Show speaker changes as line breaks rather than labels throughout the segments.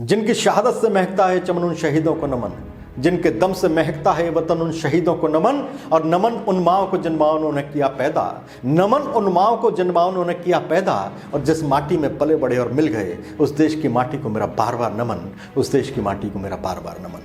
जिनकी शहादत से महकता है चमन उन शहीदों को नमन, जिनके दम से महकता है वतन उन शहीदों को नमन, और नमन उन माओं को जिनमाओं उन्होंने किया पैदा, नमन उन माओं को जिनमाओं उन्होंने किया पैदा, और जिस माटी में पले बड़े और मिल गए उस देश की माटी को मेरा बार बार नमन, उस देश की माटी को मेरा बार बार नमन।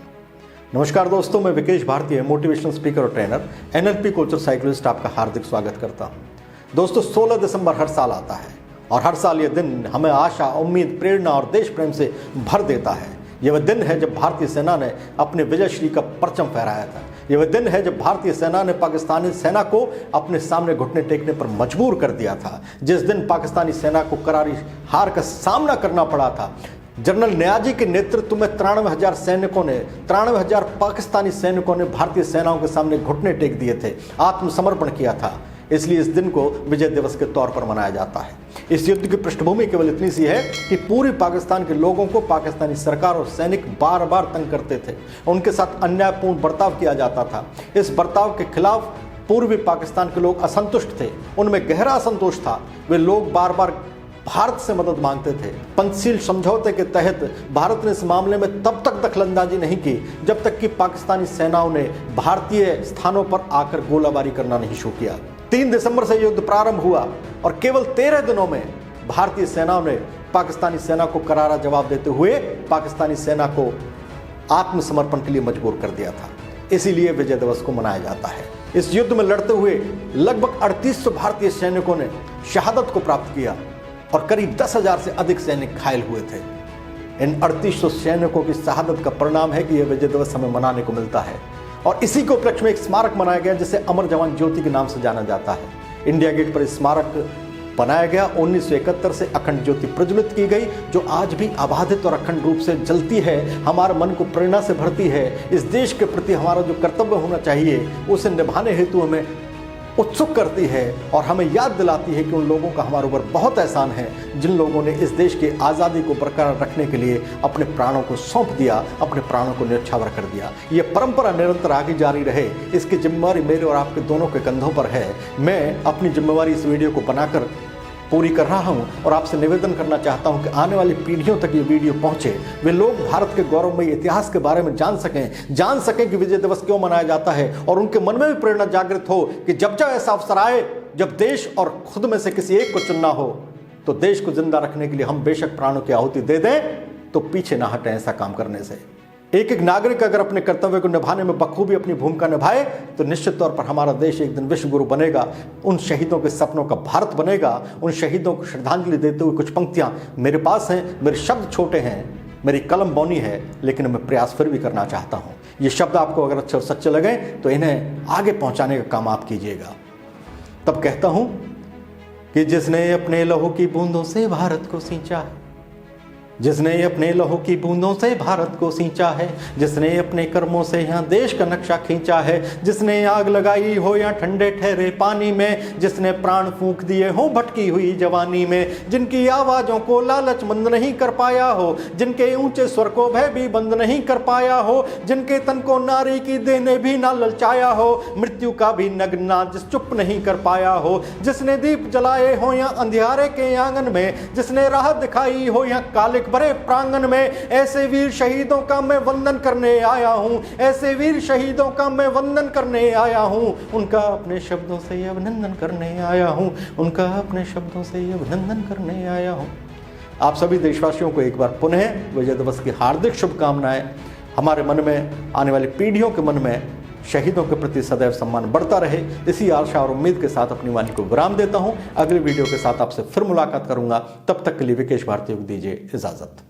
नमस्कार दोस्तों, मैं विकेश भारती, मोटिवेशनल स्पीकर और ट्रेनर, NLP कोच और साइकोलॉजिस्ट आपका हार्दिक स्वागत करता हूं। दोस्तों, 16 दिसंबर हर साल आता है और हर साल यह दिन हमें आशा, उम्मीद, प्रेरणा और देश प्रेम से भर देता है। यह वह दिन है जब भारतीय सेना ने अपने विजयश्री का परचम फहराया था। यह वह दिन है जब भारतीय सेना ने पाकिस्तानी सेना को अपने सामने घुटने टेकने पर मजबूर कर दिया था। जिस दिन पाकिस्तानी सेना को करारी हार का सामना करना पड़ा था। जनरल नियाजी के नेतृत्व में 93,000 सैनिकों ने, 93,000 पाकिस्तानी सैनिकों ने भारतीय सेनाओं के सामने घुटने टेक दिए थे, आत्मसमर्पण किया था। इसलिए इस दिन को विजय दिवस के तौर पर मनाया जाता है। इस युद्ध की पृष्ठभूमि केवल इतनी सी है कि पूरी पाकिस्तान के लोगों को पाकिस्तानी सरकार और सैनिक बार बार तंग करते थे, उनके साथ अन्यायपूर्ण बर्ताव किया जाता था। इस बर्ताव के खिलाफ पूर्वी पाकिस्तान के लोग असंतुष्ट थे, उनमें गहरा असंतोष था। वे लोग बार बार भारत से मदद मांगते थे। पंचशील समझौते के तहत भारत ने इस मामले में तब तक दखलंदाजी नहीं की जब तक कि पाकिस्तानी सेनाओं ने भारतीय स्थानों पर आकर गोलाबारी करना नहीं शुरू किया। 3 दिसंबर से युद्ध प्रारंभ हुआ और केवल 13 दिनों में भारतीय सेनाओं ने पाकिस्तानी सेना को करारा जवाब देते हुए पाकिस्तानी सेना को आत्मसमर्पण के लिए मजबूर कर दिया था। इसीलिए विजय दिवस को मनाया जाता है। इस युद्ध में लड़ते हुए लगभग 3800 भारतीय सैनिकों ने शहादत को प्राप्त किया और करीब 10,000 से अधिक सैनिक घायल हुए थे। इन 3800 सैनिकों की शहादत का परिणाम है कि यह विजय दिवस हमें मनाने को मिलता है। और इसी के उपलक्ष्य में एक स्मारक बनाया गया जिसे अमर जवान ज्योति के नाम से जाना जाता है। इंडिया गेट पर स्मारक बनाया गया। 1971 से अखंड ज्योति प्रज्वलित की गई, जो आज भी अबाधित और अखंड रूप से जलती है, हमारे मन को प्रेरणा से भरती है। इस देश के प्रति हमारा जो कर्तव्य होना चाहिए उसे निभाने हेतु हमें उत्सुक करती है और हमें याद दिलाती है कि उन लोगों का हमारे ऊपर बहुत एहसान है जिन लोगों ने इस देश की आज़ादी को बरकरार रखने के लिए अपने प्राणों को सौंप दिया, अपने प्राणों को न्यौछावर कर दिया। ये परंपरा निरंतर आगे जारी रहे, इसकी जिम्मेवारी मेरे और आपके दोनों के कंधों पर है। मैं अपनी जिम्मेवारी इस वीडियो को बनाकर पूरी कर रहा हूं और आपसे निवेदन करना चाहता हूं कि आने वाली पीढ़ियों तक ये वीडियो पहुंचे, वे लोग भारत के गौरवमयी इतिहास के बारे में जान सकें कि विजय दिवस क्यों मनाया जाता है, और उनके मन में भी प्रेरणा जागृत हो कि जब जब ऐसा अवसर आए, जब देश और खुद में से किसी एक को चुनना हो, तो देश को जिंदा रखने के लिए हम बेशक प्राणों की आहुति दे दें, तो पीछे ना हटें ऐसा काम करने से। एक एक नागरिक अगर अपने कर्तव्य को निभाने में बखूबी अपनी भूमिका निभाए तो निश्चित तौर पर हमारा देश एक दिन विश्व गुरु बनेगा, उन शहीदों के सपनों का भारत बनेगा। उन शहीदों को श्रद्धांजलि देते हुए कुछ पंक्तियां मेरे पास हैं। मेरे शब्द छोटे हैं, मेरी कलम बौनी है, लेकिन मैं प्रयास फिर भी करना चाहता हूं। ये शब्द आपको अगर अच्छे और सच्चे लगे तो इन्हें आगे पहुंचाने का काम आप कीजिएगा। तब कहता हूं कि जिसने अपने लहू की बूंदों से भारत को सींचा है, जिसने अपने लहू की बूंदों से भारत को सींचा है, जिसने अपने कर्मों से यहाँ देश का नक्शा खींचा है, जिसने आग लगाई हो या ठंडे ठहरे पानी में, जिसने प्राण फूंक दिए हो भटकी हुई जवानी में, जिनकी आवाज़ों को लालच बंद नहीं कर पाया हो, जिनके ऊंचे स्वर को भय भी बंद नहीं कर पाया हो, जिनके तन को नारी की देह ने भी ना ललचाया हो, मृत्यु का भी नग्न जिस चुप नहीं कर पाया हो, जिसने दीप जलाए हो या अंधियारे के आंगन में, जिसने राह दिखाई हो या कालिक बड़े प्रांगण में, ऐसे वीर शहीदों का मैं वंदन करने आया हूं, ऐसे वीर शहीदों का मैं वंदन करने आया हूं, उनका अपने शब्दों से अभिनंदन करने आया हूं, उनका अपने शब्दों से अभिनंदन करने आया हूं। आप सभी देशवासियों को एक बार पुनः विजय दिवस की हार्दिक शुभकामनाएं। हमारे मन में, आने वाली पीढ़ियों के मन में शहीदों के प्रति सदैव सम्मान बढ़ता रहे, इसी आशा और उम्मीद के साथ अपनी वाणी को विराम देता हूं। अगली वीडियो के साथ आपसे फिर मुलाकात करूंगा। तब तक के लिए विकेश भारती को दीजिए इजाजत।